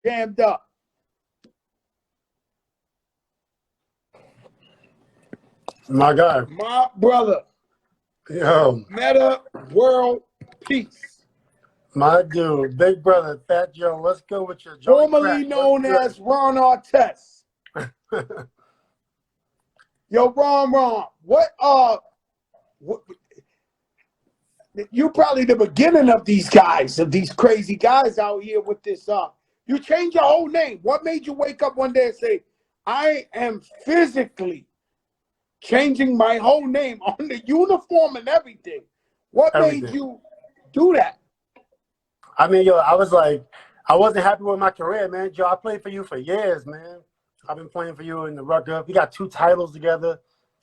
jammed up. My guy. My brother. Yo. Metta World Peace. My dude, big brother, Fat Joe. Let's go with your Joey Formerly known as Ron Artest. Yo, Ron, what you probably the beginning of these guys, of these crazy guys out here with this you changed your whole name. What made you wake up one day and say, I am physically changing my whole name on the uniform and everything? What made you do that? I mean, yo, I was like, I wasn't happy with my career, man. Joe, I played for you for years, man. I've been playing for you in the Rucker. We got 2 titles together,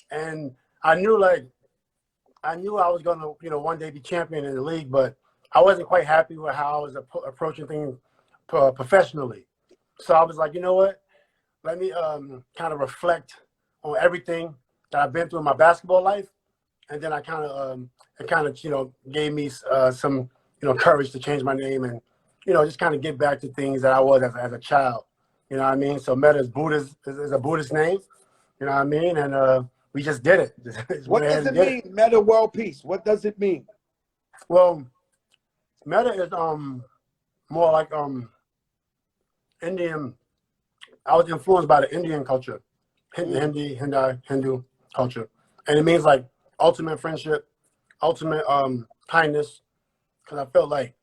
and I knew I was going to, one day be champion in the league, but I wasn't quite happy with how I was approaching things professionally. So I was like, you know what? Let me kind of reflect on everything that I've been through in my basketball life, and then it gave me some courage to change my name and just kind of get back to things that I was as a child. You know what I mean? So Metta is a Buddhist name. You know what I mean? And we just did it. What does it mean, Metta World Peace? What does it mean? Well, Metta is more like Indian. I was influenced by the Indian culture, Hindu culture, and it means like ultimate friendship, ultimate kindness. Because I felt like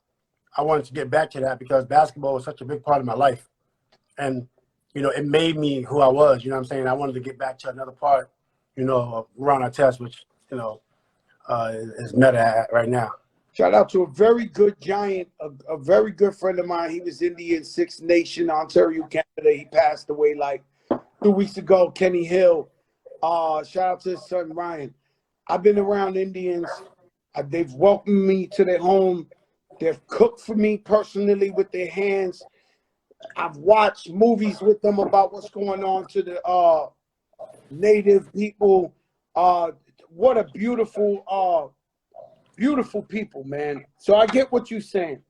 I wanted to get back to that because basketball was such a big part of my life, and it made me who I was. You know what I'm saying? I wanted to get back to another part, of Ron Artest, which is Metta right now. Shout out to a very good giant, a very good friend of mine. He was Indian Six Nation, Ontario, Canada. He passed away like 2 weeks ago. Kenny Hill. Shout out to his son Ryan. I've been around Indians. They've welcomed me to their home. They've cooked for me personally with their hands. I've watched movies with them about what's going on to the native people. What a beautiful people, man. So I get what you're saying.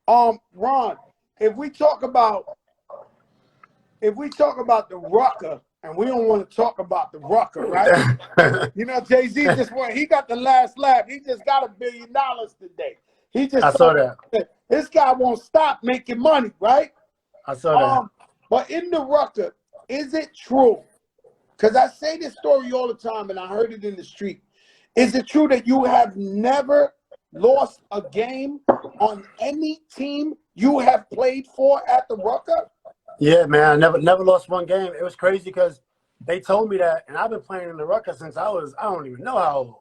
Ron, if we talk about the Rucker, and we don't want to talk about the Rucker, right? Jay-Z he got the last laugh. He just got $1 billion today. I saw that. This guy won't stop making money, right? I saw that. But in the Rucker, is it true? Because I say this story all the time, and I heard it in the street. Is it true that you have never lost a game on any team you have played for at the Rucker? Yeah, man, I never lost one game. It was crazy because they told me that, and I've been playing in the Rucker since I don't even know how old.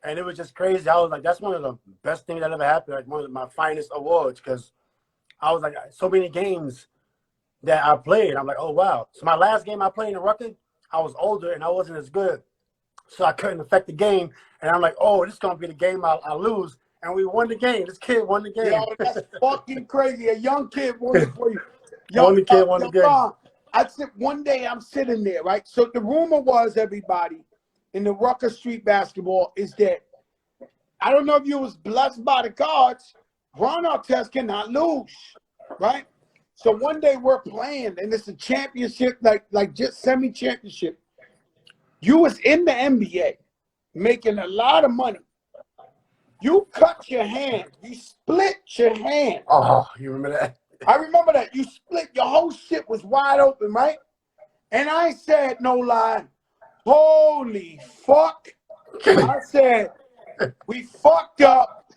And it was just crazy. I was like, that's one of the best things that ever happened, like one of my finest awards, because I was like, so many games that I played. I'm like, oh, wow. So my last game I played in the Rucker, I was older and I wasn't as good. So I couldn't affect the game. And I'm like, oh, this is going to be the game I lose. And we won the game. This kid won the game. Yo, that's fucking crazy. A young kid won it for you. Won the game. One day I'm sitting there, right? So the rumor was, everybody, in the Rucker Street basketball is that, I don't know if you was blessed by the gods, Ron Artest cannot lose, right? So one day we're playing, and it's a championship, like just semi-championship. You was in the NBA, making a lot of money. You cut your hand. You split your hand. Oh, you remember that? I remember that. You split, your whole shit was wide open, right? And I said, no lie, holy fuck. I said, we fucked up.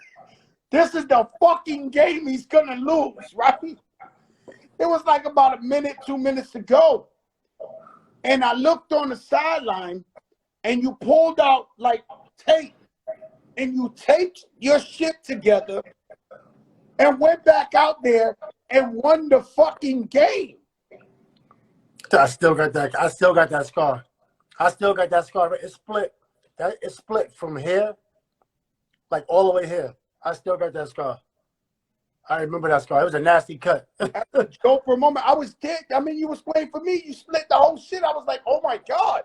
This is the fucking game he's gonna lose, right? It was like about 2 minutes to go. And I looked on the sideline, and you pulled out like tape, and you taped your shit together and went back out there and won the fucking game. I still got that scar. It's split. It's split from here, like all the way here. I still got that scar. I remember that scar. It was a nasty cut. Go for a moment. I was dead. I mean, you was playing for me. You split the whole shit. I was like, oh my God,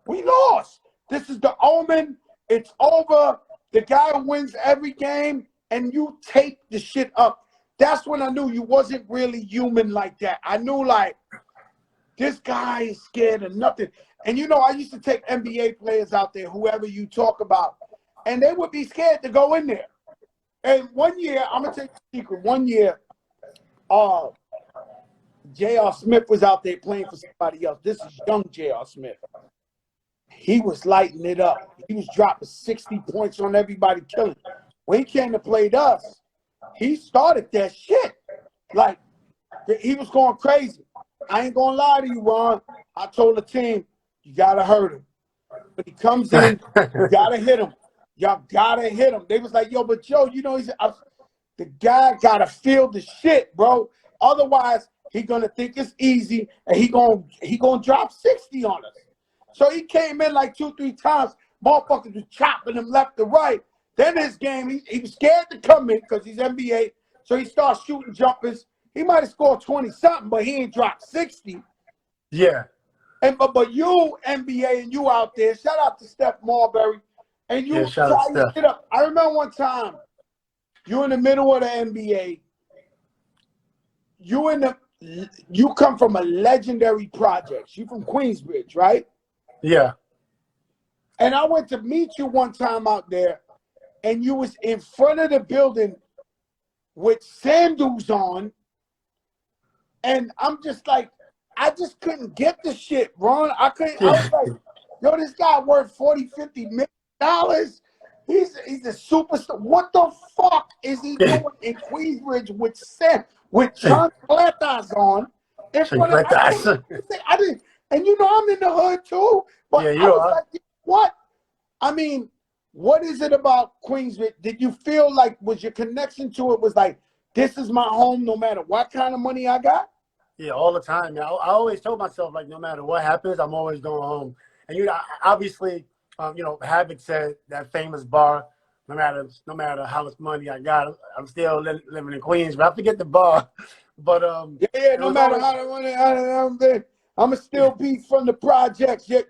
we lost. This is the omen. It's over. The guy who wins every game, and you tape the shit up. that's when I knew you wasn't really human like that. I knew like this guy is scared of nothing. And you know, I used to take NBA players out there, whoever you talk about, and they would be scared to go in there. And one year, I'm gonna take a secret. One year, J.R. Smith was out there playing for somebody else. This is young J.R. Smith. He was lighting it up. He was dropping 60 points on everybody, killing. When he came to play us, he started that shit. Like, he was going crazy. I ain't gonna lie to you, Ron. I told the team, you gotta hurt him. But he comes in, you gotta hit him. Y'all gotta hit him. They was like, yo, but Joe, you know, the guy gotta feel the shit, bro. Otherwise, he gonna think it's easy, and he gonna drop 60 on us. So he came in like 2-3 times. Motherfuckers was chopping him left to right. Then his game, he was scared to come in because he's NBA. So he starts shooting jumpers. He might have scored 20-something, but he ain't dropped 60. Yeah. And but you, NBA, and you out there, shout out to Steph Marbury. And you try your shit up. I remember one time, you in the middle of the NBA. You come from a legendary project. You from Queensbridge, right? Yeah. And I went to meet you one time out there, and you was in front of the building with sandals on. And I'm just like, I just couldn't get the shit, Ron. I was like, yo, this guy worth $40-50 million. He's a superstar. What the fuck is he doing in Queensbridge with chancletas on? In front of, I didn't, and you know I'm in the hood too. But yeah, I was like, what? I mean, what is it about Queensbridge? Did you feel like, was your connection to it was like, this is my home no matter what kind of money I got? Yeah, all the time. I always told myself, like, no matter what happens, I'm always going home. And, you know, obviously, you know, Havoc said that famous bar, no matter how much money I got, I'm still living in Queens. But I forget the bar. But yeah, no matter how the money, I'm going to still be from the projects. Yeah.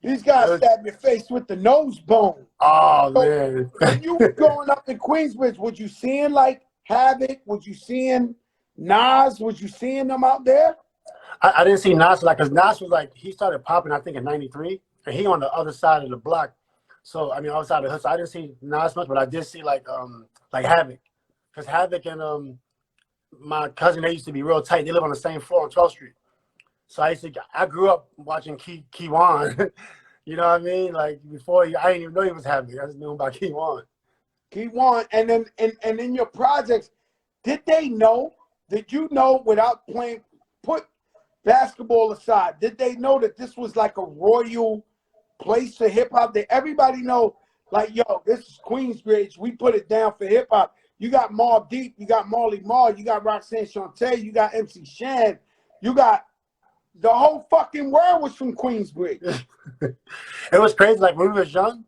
These guys stab your face with the nose bone. Oh, so, man. When you were growing up in Queensbridge, was you seeing, like, Havoc? Was you seeing Nas? Was you seeing them out there? I didn't see Nas, like, because Nas was, like, he started popping, I think, in 93. And he on the other side of the block. So, I mean, outside of the hood. So I didn't see Nas much, but I did see, like Havoc. Because Havoc and my cousin, they used to be real tight. They live on the same floor on 12th Street. So I grew up watching Keywan. You know what I mean? Like before, I didn't even know he was Havoc. I just knew about Keywan. Keywan, and then and in your projects, did they know? Did you know without playing? Put basketball aside. Did they know that this was like a royal place for hip hop? Did everybody know? Like, yo, this is Queensbridge. We put it down for hip hop. You got Mobb Deep. You got Marley Marl. You got Roxanne Shante. You got MC Shan. You got the whole fucking world was from Queensbridge. It was crazy. Like when we was young,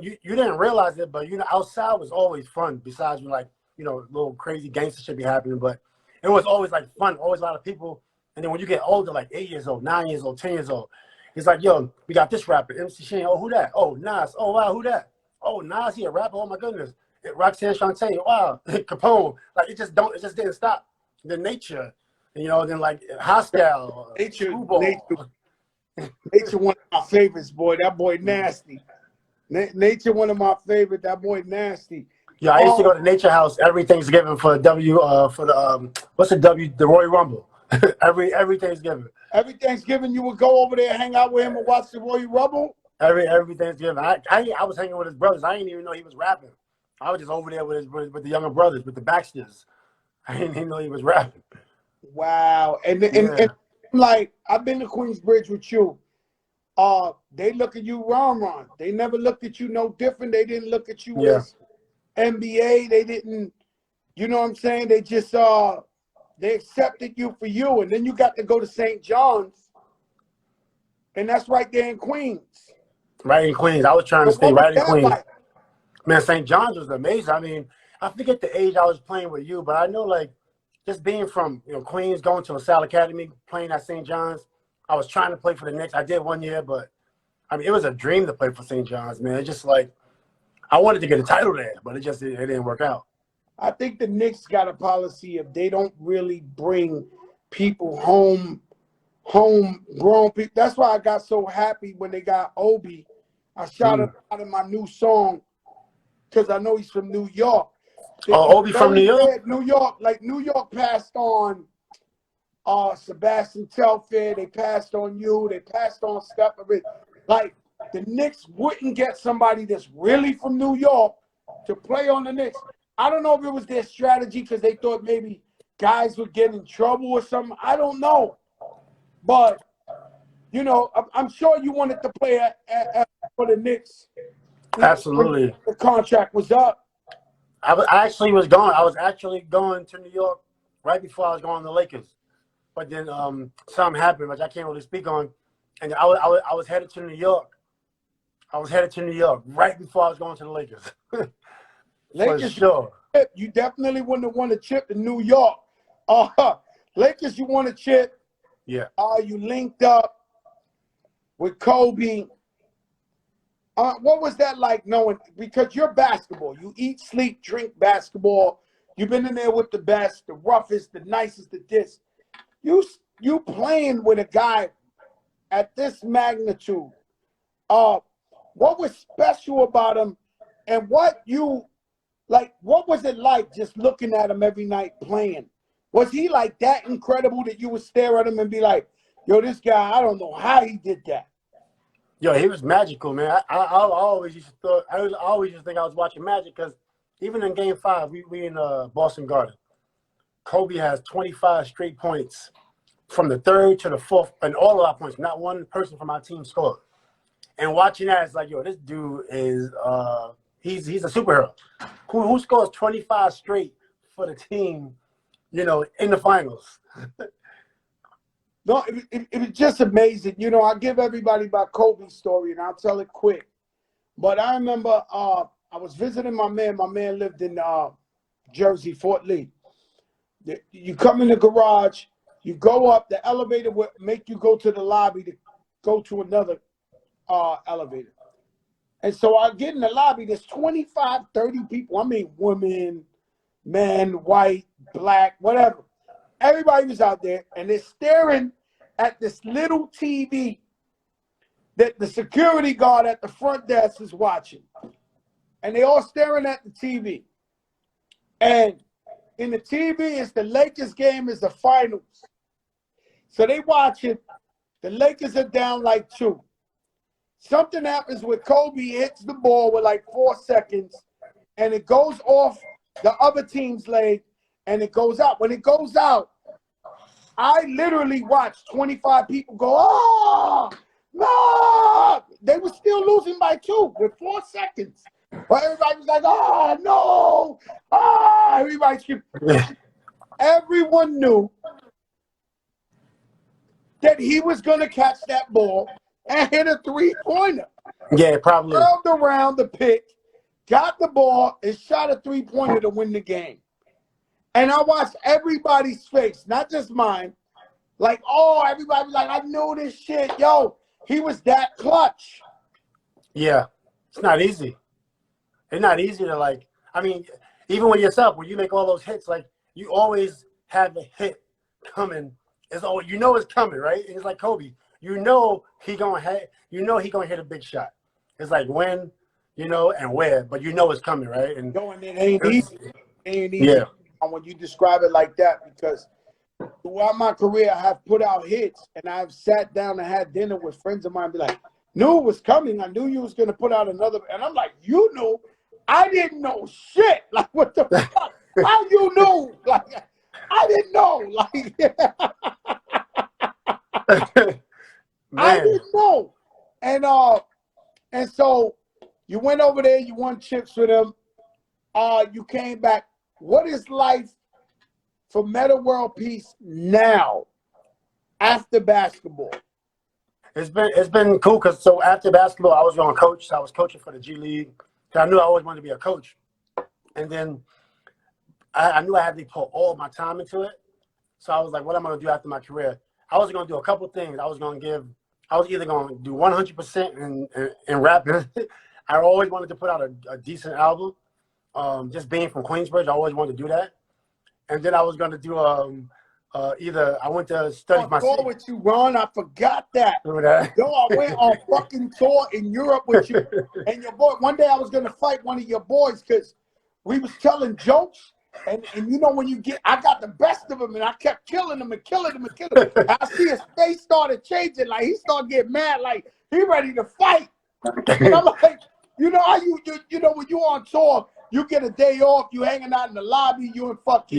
you didn't realize it, but you know, outside was always fun. Besides, like, you know, little crazy gangster shit be happening, but it was always like fun. Always a lot of people. And then when you get older, like 8 years old, 9 years old, 10 years old, it's like, yo, we got this rapper, MC Shan. Oh, who that? Oh, Nas. Oh, wow, who that? Oh, Nas, he a rapper. Oh my goodness. Roxanne Shante. Wow, Capone. Like it just didn't stop. The nature. You know, then like Hostile, Nature, one of my favorites, boy. That boy nasty. Nature, one of my favorite. That boy nasty. Yeah, I used to go to Nature House every Thanksgiving for the Royal Rumble. every Thanksgiving. Every Thanksgiving, you would go over there, hang out with him, and watch the Royal Rumble. Every Thanksgiving, I was hanging with his brothers. I didn't even know he was rapping. I was just over there with the younger brothers, with the Baxters. I didn't even know he was rapping. Wow. And like, I've been to Queensbridge with you. They look at you Ron. They never looked at you no different. They didn't look at you as NBA. They didn't, you know what I'm saying? They just they accepted you for you. And then you got to go to St. John's. And that's right there in Queens. Right in Queens. I was trying to stay right in Queens. Like? Man, St. John's was amazing. I mean, I forget the age I was playing with you, but I know, like, just being from, you know, Queens, going to LaSalle Academy, playing at St. John's. I was trying to play for the Knicks. I did 1 year, but I mean, it was a dream to play for St. John's, man. It's just like I wanted to get a title there, but it didn't work out. I think the Knicks got a policy of they don't really bring people homegrown people. That's why I got so happy when they got Obi. I shot it out of my new song because I know he's from New York. Oh, Obi from New York? New York, like New York passed on Sebastian Telfair, they passed on you, they passed on Stephen. Like the Knicks wouldn't get somebody that's really from New York to play on the Knicks. I don't know if it was their strategy because they thought maybe guys would get in trouble or something. I don't know. But, you know, I'm sure you wanted to play for the Knicks. Absolutely. When the contract was up. I was actually going to New York right before I was going to the Lakers. But then something happened, which I can't really speak on. And I was headed to New York. I was headed to New York right before I was going to the Lakers. Lakers, for sure. You definitely wouldn't have won a chip in New York. Lakers, you won a chip. Yeah. You linked up with Kobe. What was that like knowing? Because you're basketball. You eat, sleep, drink basketball. You've been in there with the best, the roughest, the nicest, the this. You playing with a guy at this magnitude. What was special about him, and what was it like just looking at him every night playing? Was he like that incredible that you would stare at him and be like, yo, this guy, I don't know how he did that. Yo, he was magical, man. I always used to think I was watching magic because even in Game 5, we in Boston Garden. Kobe has 25 straight points from the third to the fourth, and all of our points. Not one person from our team scored. And watching that, it's like, yo, this dude is he's a superhero. Who scores 25 straight for the team, you know, in the finals? No, it was just amazing. You know, I'll give everybody about Kobe's story, and I'll tell it quick. But I remember I was visiting my man. My man lived in Jersey, Fort Lee. You come in the garage, you go up, the elevator will make you go to the lobby to go to another elevator. And so I get in the lobby, there's 25, 30 people. I mean, women, men, white, black, whatever. Everybody was out there, and they're staring at this little TV that the security guard at the front desk is watching. And they all staring at the TV. And in the TV, it's the Lakers game, is the finals. So they watch it. The Lakers are down like 2. Something happens with Kobe hits the ball with like 4 seconds, and it goes off the other team's leg, and it goes out. When it goes out, I literally watched 25 people go, oh, no! They were still losing by 2 with 4 seconds. But everybody was like, oh, no! Ah! Everybody screamed. Everyone knew that he was going to catch that ball and hit a 3-pointer. Yeah, probably. Curled around the pick, got the ball, and shot a 3-pointer to win the game. And I watched everybody's face, not just mine. Like, oh, everybody was like, I know this shit. Yo, he was that clutch. Yeah, it's not easy. It's not easy to, like, I mean, even with yourself, when you make all those hits, like, you always have a hit coming. You know it's coming, right? And it's like Kobe. You know he gonna hit a big shot. It's like when, you know, and where, but you know it's coming, right? And it ain't easy. It ain't easy. Yeah. When you describe it like that, because throughout my career, I have put out hits, and I've sat down and had dinner with friends of mine and be like, knew it was coming. I knew you was going to put out another. And I'm like, you knew? I didn't know shit. Like, what the fuck? How you knew? Like, I didn't know. Like, I didn't know. And so you went over there, you won chips with him. You came back. What is life for Metta World Peace now, after basketball? It's been cool because so after basketball, I was going to coach. I was coaching for the G League. I knew I always wanted to be a coach. And then I knew I had to put all my time into it. So I was like, what am I going to do after my career? I was going to do a couple things. I was either going to do 100% in rapping. I always wanted to put out a decent album. just being from Queensbridge, I always wanted to do that. And then I was going to do either I went to study On my tour with you, Ron. I forgot that. Remember that? Yo, I went on fucking tour in Europe with you and your boy. One day I was gonna fight one of your boys because we was telling jokes, and you know when you get, I got the best of him, and I kept killing him and killing him and killing him. I see his face started changing, like he started getting mad, like he ready to fight. And I'm like, you know how you know when you on tour, you get a day off, you hanging out in the lobby, you in fucking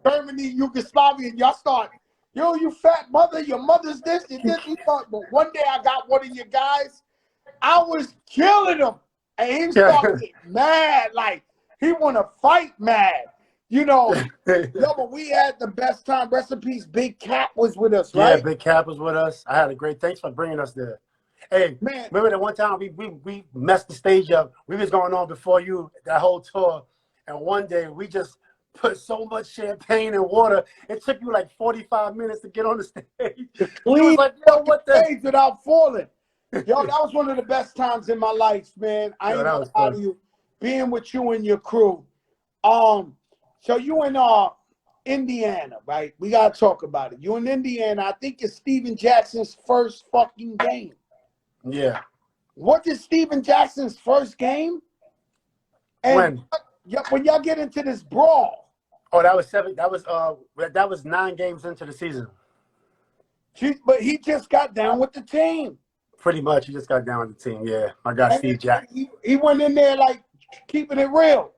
Germany, Yugoslavia, and y'all start. Yo, you fat mother, your mother's this, and this. But one day I got one of your guys, I was killing him. And he started getting mad, like he want to fight mad. You know, yo, but we had the best time. Rest in peace, Big Cat was with us, right? Yeah, Big Cap was with us. I had a great, thanks for bringing us there. Hey, man, remember that one time we messed the stage up. We was going on before you, that whole tour. And one day we just put so much champagne and water. It took you like 45 minutes to get on the stage. It was like, yo, what the stage without falling. Yo, that was one of the best times in my life, man. I ain't gonna lie to you. Being with you and your crew. So you in Indiana, right? We gotta talk about it. You in Indiana. I think it's Steven Jackson's first fucking game. Yeah. What is Steven Jackson's first game? And when y'all get into this brawl. Oh, that was 7. That was 9 games into the season. But he just got down with the team. Pretty much, he just got down with the team. Yeah, my guy Steve Jackson. He went in there like keeping it real.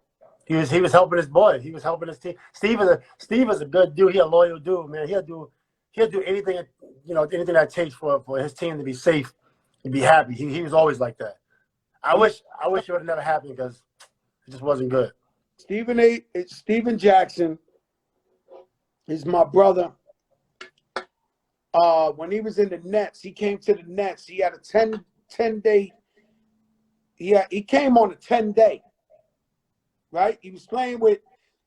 He was helping his boy. He was helping his team. Steve is a good dude. He a loyal dude, man. He'll do anything, anything that it takes for his team to be safe and be happy. He was always like that. I wish it would have never happened because it just wasn't good. Steven Jackson is my brother. When he was in the Nets, he came to the Nets. He had a 10-day. He came on a 10-day. Right? He was playing with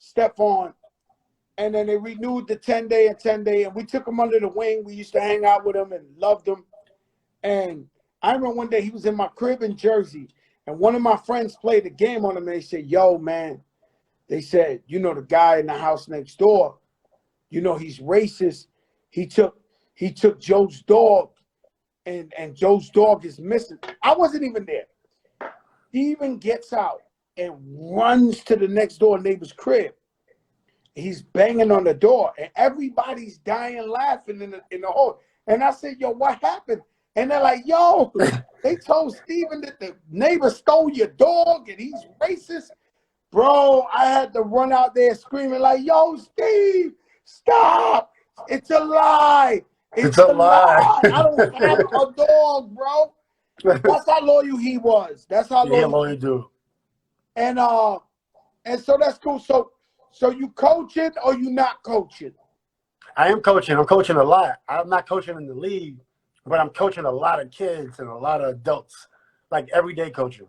Stephon, and then they renewed the 10-day and 10-day, and we took him under the wing. We used to hang out with him and loved him. And I remember one day he was in my crib in Jersey, and one of my friends played a game on him, and they said, yo, man, they said, the guy in the house next door, he's racist. He took Joe's dog, and Joe's dog is missing. I wasn't even there. Steven gets out and runs to the next door neighbor's crib. He's banging on the door, and everybody's dying laughing in the hall. And I said, yo, what happened? And they're like, yo, they told Steven that the neighbor stole your dog and he's racist. Bro, I had to run out there screaming like, yo, Steve, stop. It's a lie. It's a lie. I don't have a dog, bro. That's how loyal he was. That's how loyal dude. And so that's cool. So you coaching or you not coaching? I am coaching. I'm coaching a lot. I'm not coaching in the league, but I'm coaching a lot of kids and a lot of adults, like everyday coaching.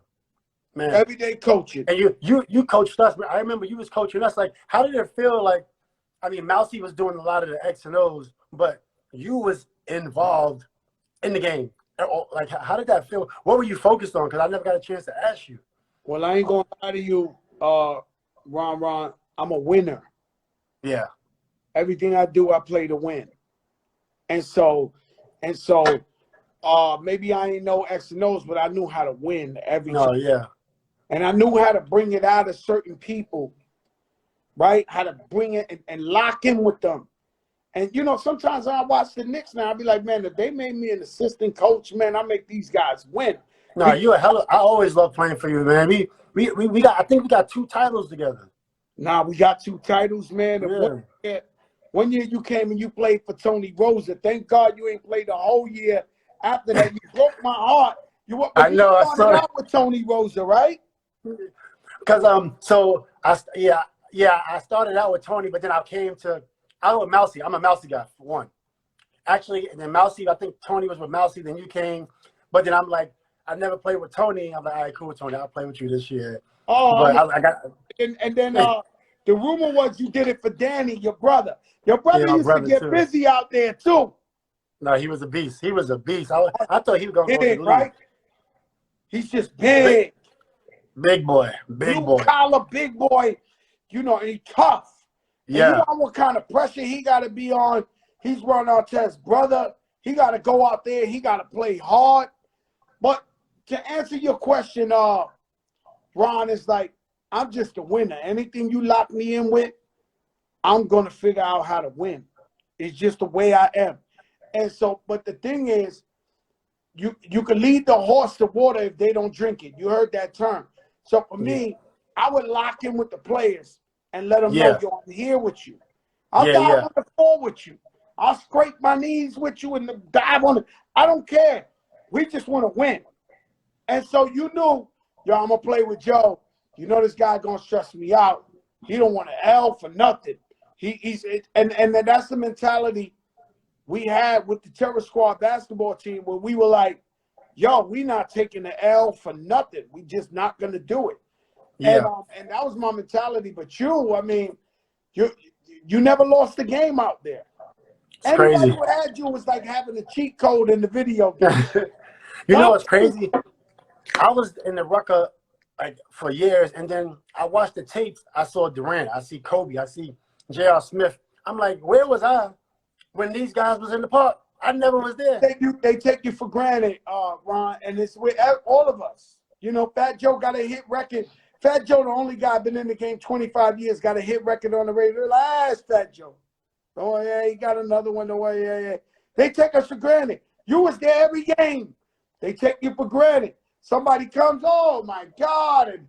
Man, everyday coaching. And you coached us. I remember you was coaching us. Like, how did it feel? Like, I mean, Mousy was doing a lot of the X and O's, but you was involved in the game. Like, how did that feel? What were you focused on? Because I never got a chance to ask you. Well, I ain't gonna lie to you, Ron. I'm a winner. Yeah. Everything I do, I play to win. And so, maybe I ain't know X and O's, but I knew how to win every time. Oh, yeah. And I knew how to bring it out of certain people, right? How to bring it and lock in with them. And, sometimes I watch the Knicks now. I'll be like, man, if they made me an assistant coach, man, I make these guys win. No, you a hell. I always love playing for you, man. We got. I think we got 2 titles together. Nah, we got 2 titles, man. Yeah. One year you came and you played for Tony Rosa. Thank God you ain't played the whole year. After that, you broke my heart. I know. I started out with Tony Rosa, right? Because so I started out with Tony, but then I was with Mousy. I'm a Mousy guy for one. Actually, and then Mousy, I think Tony was with Mousy. Then you came, but then I'm like, I never played with Tony. I'm like, all right, cool, Tony. I'll play with you this year. Oh, but I got. And then the rumor was you did it for Danny, your brother. Your brother used to get busy out there too. No, he was a beast. He was a beast. I thought he was gonna go to the league. Right? He's just big. Big boy. Big Blue boy. collar, big boy. You know, and he tough. And you Yeah. know what kind of pressure he got to be on? He's Ron Artest's brother. He got to go out there. He got to play hard. But to answer your question, Ron, is like, I'm just a winner. Anything you lock me in with, I'm going to figure out how to win. It's just the way I am. And so, but the thing is, you can lead the horse to water if they don't drink it. You heard that term. So for me, I would lock in with the players and let them know, yo, I'm here with you. I'll dive on the floor with you. I'll scrape my knees with you and dive on it. I don't care. We just want to win. And so you knew, yo, I'm going to play with Joe. You know this guy going to stress me out. He don't want to L for nothing. And that's the mentality we had with the Terror Squad basketball team where we were like, yo, we not taking the L for nothing. We just not going to do it. Yeah. And that was my mentality. But you, I mean, you never lost the game out there. It's Anybody crazy. who had you was like having a cheat code in the video game. You know what's crazy? I was in the Rucker like for years, and then I watched the tapes. I saw Durant. I see Kobe. I see J.R. Smith. I'm like, where was I when these guys was in the park? I never was there. They take you for granted, Ron, and it's with all of us. You know, Fat Joe got a hit record. Fat Joe, the only guy been in the game 25 years, got a hit record on the radio. Last Fat Joe. Oh, yeah, he got another one. Oh, yeah. They take us for granted. You was there every game. They take you for granted. Somebody comes, oh, my God. And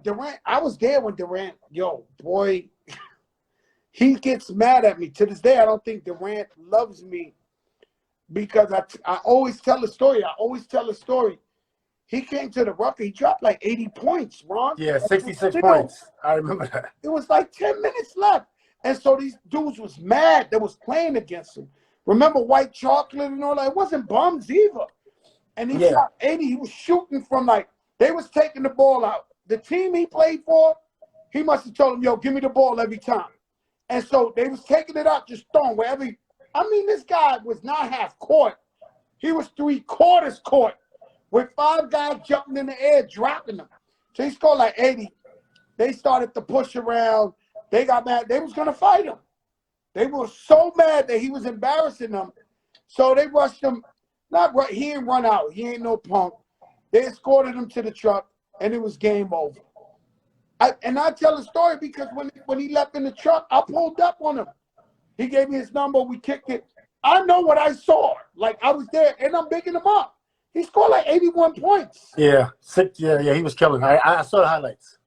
Durant, I was there when Durant, yo, boy, he gets mad at me. To this day, I don't think Durant loves me because I always tell a story. He came to the Rucker. He dropped like 80 points, Ron. Yeah, 66 points. I remember that. It was like 10 minutes left. And so these dudes was mad that was playing against him. Remember White Chocolate and all that? It wasn't bums either. And he dropped 80. He was shooting from like, they was taking the ball out. The team he played for, he must have told them, yo, give me the ball every time. And so they was taking it out, just throwing wherever. I mean, this guy was not half court. He was 3/4 court with 5 guys jumping in the air, dropping them. So he scored like 80. They started to push around. They got mad. They was going to fight him. They were so mad that he was embarrassing them. So they rushed him. He didn't run out. He ain't no punk. They escorted him to the truck, and it was game over. I tell the story because when he left in the truck, I pulled up on him. He gave me his number. We kicked it. I know what I saw. Like, I was there, and I'm bigging him up. He scored like 81 points. Yeah, he was killing. I saw the highlights.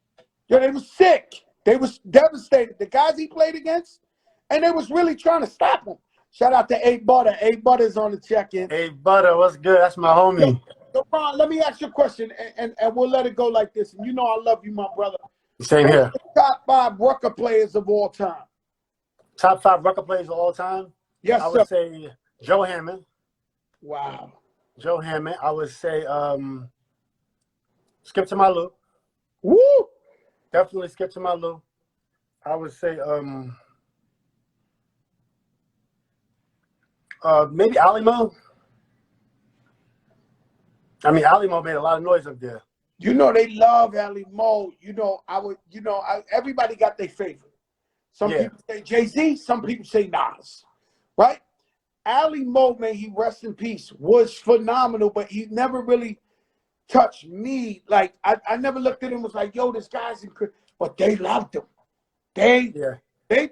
Yeah, they was sick. They was devastated. The guys he played against, and they was really trying to stop him. Shout out to A Butter. A Butter's on the check-in. A Butter, what's good? That's my homie. So Ron, let me ask you a question, and we'll let it go like this. And you know I love you, my brother. Same here. Top 5 Rucker players of all time. Top 5 Rucker players of all time? Yes, I would say Joe Hammond. Wow. Joe Hammond. I would say Skip to My Lou. Woo! Definitely Skip to My Lou. I would say maybe Alimo. I mean, Alimo made a lot of noise up there. You know they love Alimo. Everybody got their favorite. Some people say Jay-Z, some people say Nas, right? Alimo, may he rest in peace, was phenomenal, but he never really touched me. Like, I never looked at him and was like, yo, this guy's incredible. But they loved him. They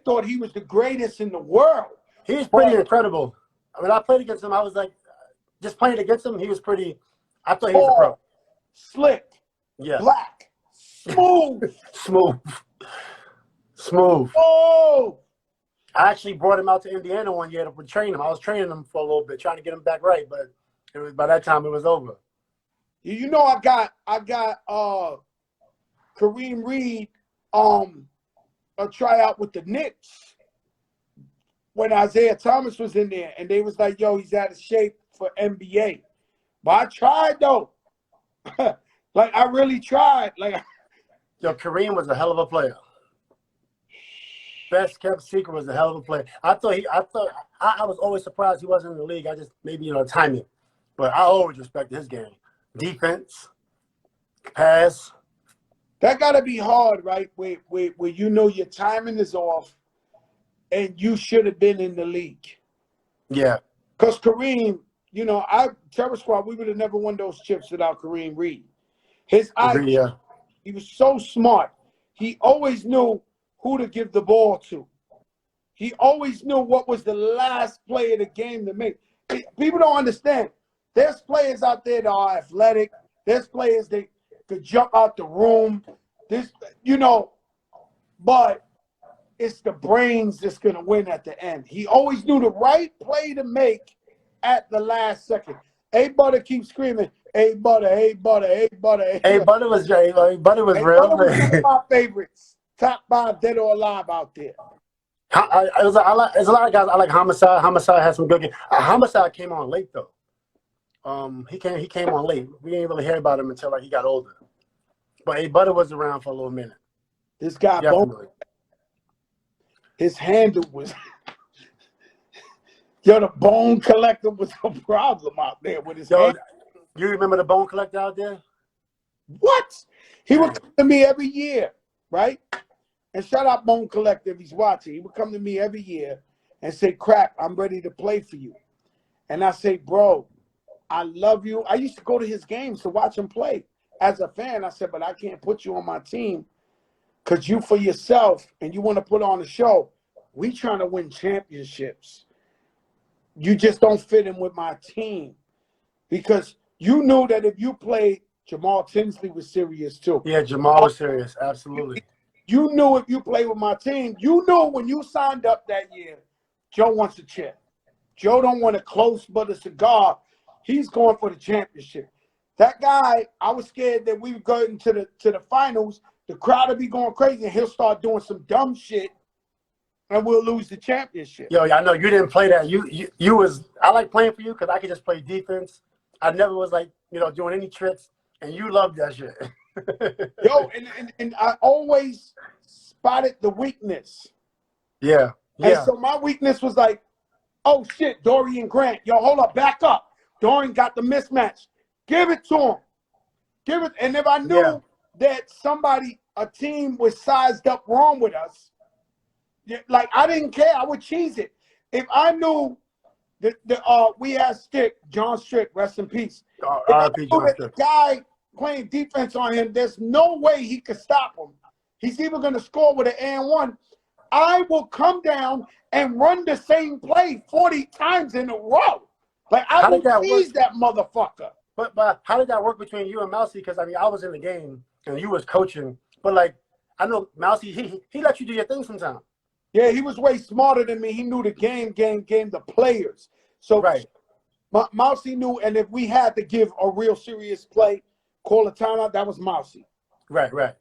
thought he was the greatest in the world. He's pretty incredible. I mean, I played against him. I was like, just playing against him, he was pretty, I thought he was a pro. Slick. Yeah. Black. Smooth. Smooth. Oh. I actually brought him out to Indiana one year to train him. I was training him for a little bit, trying to get him back right, but it was by that time it was over. You know, I got Kareem Reed a tryout with the Knicks when Isaiah Thomas was in there, and they was like, yo, he's out of shape for NBA. But I tried though. Like, I really tried. Like, yo, Kareem was a hell of a player. Best kept secret was a hell of a player. I was always surprised he wasn't in the league. I just maybe timing, but I always respected his game. Defense, pass, That gotta be hard, right? Where you know your timing is off, and you should have been in the league. Yeah. Because Kareem, you know, Terror Squad, we would have never won those chips without Kareem Reed. His Agree, IQ, yeah. he was so smart. He always knew who to give the ball to. He always knew what was the last play of the game to make. People don't understand. There's players out there that are athletic. There's players that could jump out the room. This, you know, but it's the brains that's going to win at the end. He always knew the right play to make at the last second. A Butter keeps screaming, "Hey Butter, hey Butter, hey Butter." Hey, Butter was great. Like, Butter was Hey real. Butter was one of my favorites. Top 5 dead or alive out there. There's a lot of guys. I like Homicide. Homicide has some good games. Homicide came on late though. He came on late. We didn't really hear about him until like he got older. But A Butter was around for a little minute. This guy, Definitely. his handle was, yo, the Bone Collector was a problem out there with his hand. You remember the Bone Collector out there? What? He would come to me every year, right? And shout out Bone Collector if he's watching. He would come to me every year and say, "Crack, I'm ready to play for you." And I say, "Bro, I love you." I used to go to his games to watch him play. As a fan, I said, "But I can't put you on my team because you for yourself and you want to put on a show. We trying to win championships. You just don't fit in with my team." Because you knew that if you played, Jamal Tinsley was serious too. Yeah, Jamal was serious. Absolutely. You knew if you played with my team, you knew when you signed up that year, Joe wants a chip. Joe don't want a close but a cigar. He's going for the championship. That guy, I was scared that we would go into the finals, the crowd would be going crazy, and he'll start doing some dumb shit, and we'll lose the championship. Yo, I know you didn't play that. You was. I like playing for you because I could just play defense. I never was like doing any tricks, and you loved that shit. Yo, and I always spotted the weakness. Yeah. And so my weakness was like, oh shit, Dorian Grant. Yo, hold up, back up. Dorian got the mismatch. Give it to him. Give it. And if I knew that a team was sized up wrong with us, like I didn't care. I would cheese it. If I knew that we had John Strick, rest in peace. R.I.P. John Strick. The guy playing defense on him, there's no way he could stop him. He's either going to score with an and one. I will come down and run the same play 40 times in a row. Like I will tease that motherfucker. But how did that work between you and Mousy? Because I mean, I was in the game and you was coaching, but like I know Mousy, he let you do your thing sometimes. Yeah, he was way smarter than me. He knew the game, the players. So Mousy knew, and if we had to give a real serious play, call a timeout, that was Mousy. Right.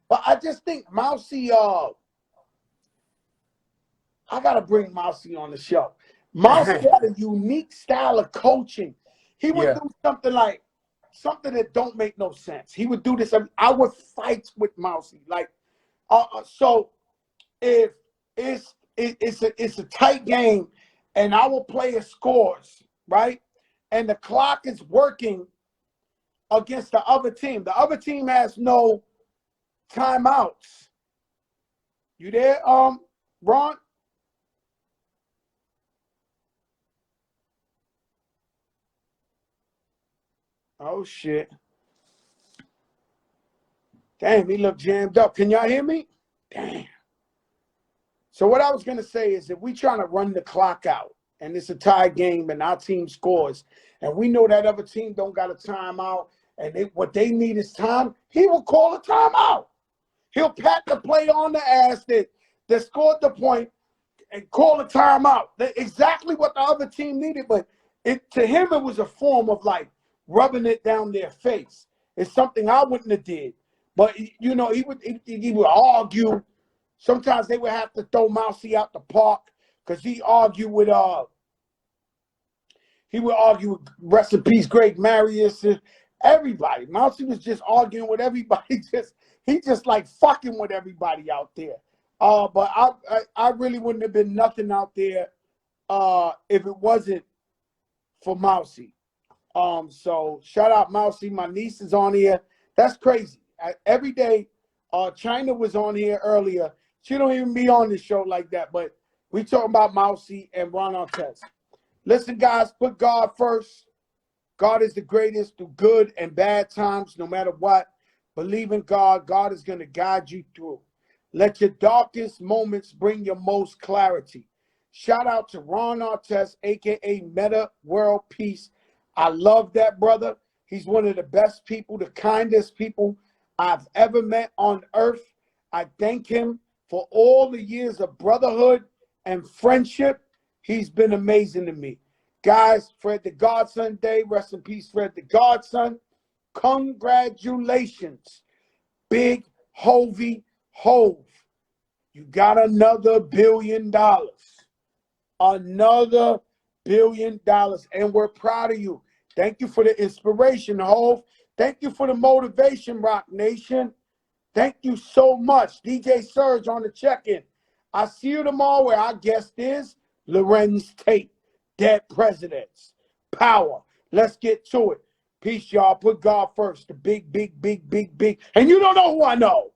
But I just think Mousy, I gotta bring Mousy on the show. Mousy had a unique style of coaching. He would do something that don't make no sense. He would do this. I would fight with Mousy. Like, so if it's a tight game, and our player scores, right, and the clock is working against the other team. The other team has no timeouts. You there, Ron? Oh shit. Damn, he looked jammed up. Can y'all hear me? Damn. So what I was gonna say is if we trying to run the clock out and it's a tie game and our team scores and we know that other team don't got a timeout and what they need is time, he will call a timeout. He'll pat the play on the ass that scored the point and call a timeout. Exactly what the other team needed, but to him it was a form of like rubbing it down their face. It's something I wouldn't have did. But he would argue. Sometimes they would have to throw Mousy out the park because he would argue with rest in peace Greg Marius and everybody. Mousy was just arguing with everybody. He just like fucking with everybody out there. But I really wouldn't have been nothing out there if it wasn't for Mousy. So shout out Mousy. My niece is on here. That's crazy. Every day China was on here earlier. She don't even be on the show like that, but we talking about Mousy and Ron Artest. Listen, guys, put God first. God is the greatest through good and bad times, no matter what. Believe in God. God is going to guide you through. Let your darkest moments bring your most clarity. Shout out to Ron Artest, a.k.a. Metta World Peace. I love that brother. He's one of the best people, the kindest people I've ever met on earth. I thank him for all the years of brotherhood and friendship. He's been amazing to me. Guys, Fred the Godson Day. Rest in peace, Fred the Godson. Congratulations, Big Hovey Hove. You got another $1 billion. Another $1 billion. And we're proud of you. Thank you for the inspiration, Hove. Thank you for the motivation, Rock Nation. Thank you so much. DJ Surge on the check-in. I see you tomorrow where our guest is Lorenz Tate. Dead Presidents. Power. Let's get to it. Peace, y'all. Put God first. The big, big, big, big, big. And you don't know who I know.